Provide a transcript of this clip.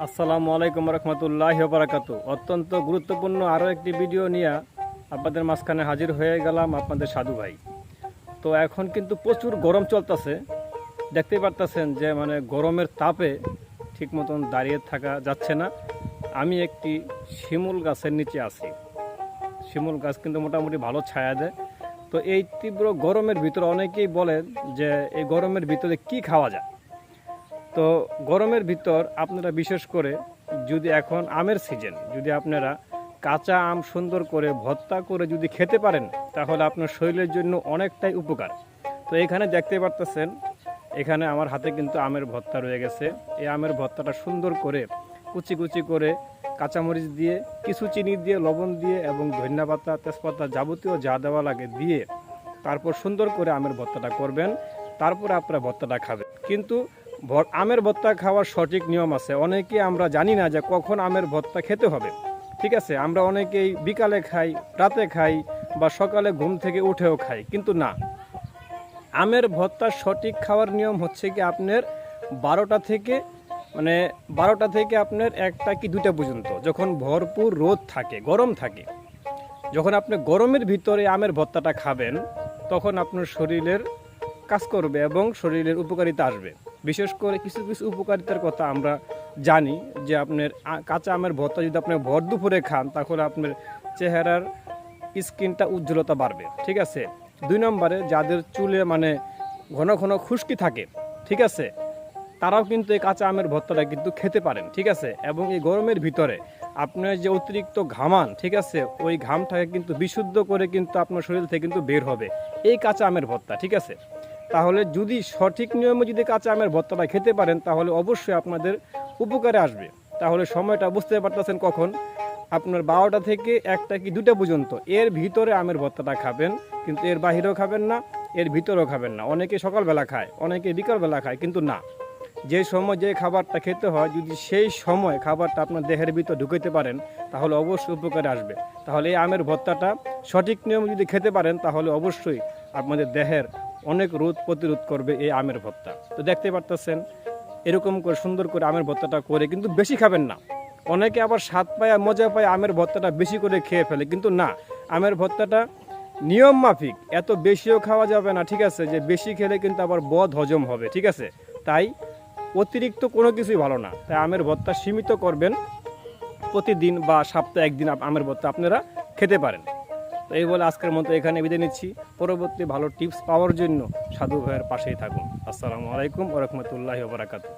আসসালামু আলাইকুম রহমতুল্লাহি ওয়া বারাকাতু। অত্যন্ত গুরুত্বপূর্ণ আরও একটি ভিডিও নিয়ে আপনাদের মাঝখানে হাজির হয়ে গেলাম, আপনাদের সাধু ভাই। তো এখন কিন্তু প্রচুর গরম চলতেছে, দেখতেই পারতেছেন যে গরমের তাপে ঠিক মতন দাঁড়িয়ে থাকা যাচ্ছে না। আমি একটি শিমুল গাছের নিচে আছি। শিমুল গাছ কিন্তু মোটামুটি ভালো ছায়া দেয়। তো এই তীব্র গরমের ভিতরে অনেকেই বলেন যে এই গরমের ভিতরে কি খাওয়া যায়। তো গরমের ভিতর আপনারা বিশেষ করে যদি এখন আমের সিজন, যদি আপনারা কাঁচা আম সুন্দর করে ভর্তা করে যদি খেতে পারেন তাহলে আপনার শরীরের জন্য অনেকটাই উপকার। তো এখানে দেখতে পারতেছেন, এখানে আমার হাতে কিন্তু আমের ভর্তা রয়ে গেছে। এই আমের ভর্তাটা সুন্দর করে কুচি কুচি করে কাঁচামরিচ দিয়ে, কিছু চিনি দিয়ে, লবণ দিয়ে এবং ধনিয়া পাতা, তেজপাতা যাবতীয় যা দেওয়া লাগে দিয়ে তারপর সুন্দর করে আমের ভর্তাটা করবেন। তারপরে আপনারা ভর্তাটা খাবেন। কিন্তু আমের ভর্তা খাওয়ার সঠিক নিয়ম আছে। অনেকেই আমরা জানি না যে কখন আমের ভর্তা খেতে হবে। ঠিক আছে, আমরা অনেকেই বিকালে খাই, রাতে খাই বা সকালে ঘুম থেকে উঠেও খাই, কিন্তু না, আমের ভর্তার সঠিক খাওয়ার নিয়ম হচ্ছে কি আপনার 12টা থেকে আপনার 1টা কি 2টা পর্যন্ত, যখন ভরপুর রোদ থাকে, গরম থাকে, যখন আপনি গরমের ভিতরে আমের ভর্তাটা খাবেন তখন আপনার শরীরের কাজ করবে এবং শরীরের উপকারিতা আসবে। বিশেষ করে কিছু কিছু উপকারিতার কথা আমরা জানি যে আপনার কাঁচা আমের ভর্তা যদি আপনি ভর দুপুরে খান তাহলে আপনার চেহারার স্কিনটা উজ্জ্বলতা বাড়বে। ঠিক আছে। 2 নম্বরে যাদের চুলে ঘন ঘন খুশকি থাকে, ঠিক আছে, তারাও কিন্তু এই কাঁচা আমের ভর্তাটা কিন্তু খেতে পারেন। ঠিক আছে। এবং এই গরমের ভিতরে আপনার যে অতিরিক্ত ঘামান, ঠিক আছে, ওই ঘামটাকে কিন্তু বিশুদ্ধ করে কিন্তু আপনার শরীর থেকে কিন্তু বের হবে এই কাঁচা আমের ভর্তা। ঠিক আছে। তাহলে যদি সঠিক নিয়মে যদি কাঁচা আমের ভর্তাটা খেতে পারেন তাহলে অবশ্যই আপনাদের উপকারে আসবে। তাহলে সময়টা বুঝতে পারতেছেন কখন, আপনার 12টা থেকে 1টা কি 2টা পর্যন্ত, এর ভিতরে আমের ভর্তাটা খাবেন। কিন্তু এর বাহিরেও খাবেন না, এর ভিতরেও খাবেন না। অনেকে সকালবেলা খায়, অনেকে বিকালবেলা খায়, কিন্তু না, যে সময় যে খাবারটা খেতে হয় যদি সেই সময় খাবারটা আপনার দেহের ভিতর ঢুকাইতে পারেন তাহলে অবশ্যই উপকারে আসবে। তাহলে এই আমের ভর্তাটা সঠিক নিয়মে যদি খেতে পারেন তাহলে অবশ্যই আপনাদের দেহের অনেক রোগ প্রতিরোধ করবে এই আমের ভর্তা। তো দেখতে পারতেছেন এরকম করে সুন্দর করে আমের ভর্তাটা করে, কিন্তু বেশি খাবেন না। অনেকে আবার স্বাদ পায়, মজা পায়, আমের ভর্তাটা বেশি করে খেয়ে ফেলে, কিন্তু না, আমের ভর্তাটা নিয়ম মাফিক, এত বেশিও খাওয়া যাবে না। ঠিক আছে, যে বেশি খেলে কিন্তু আবার বদ হজম হবে। ঠিক আছে, তাই অতিরিক্ত কোনো কিছুই ভালো না। তাই আমের ভর্তা সীমিত করবেন, প্রতিদিন বা সপ্তাহে 1 দিন আমের ভর্তা আপনারা খেতে পারেন। তো এই বলে আজকের মতো এখানে বিদায় নিচ্ছি। পরবর্তী ভালো টিপস পাওয়ার জন্য সাধু ভাইয়ের পাশেই থাকুন। আসসালামু আলাইকুম ওয়া রাহমাতুল্লাহি ওয়া বারাকাতুহু।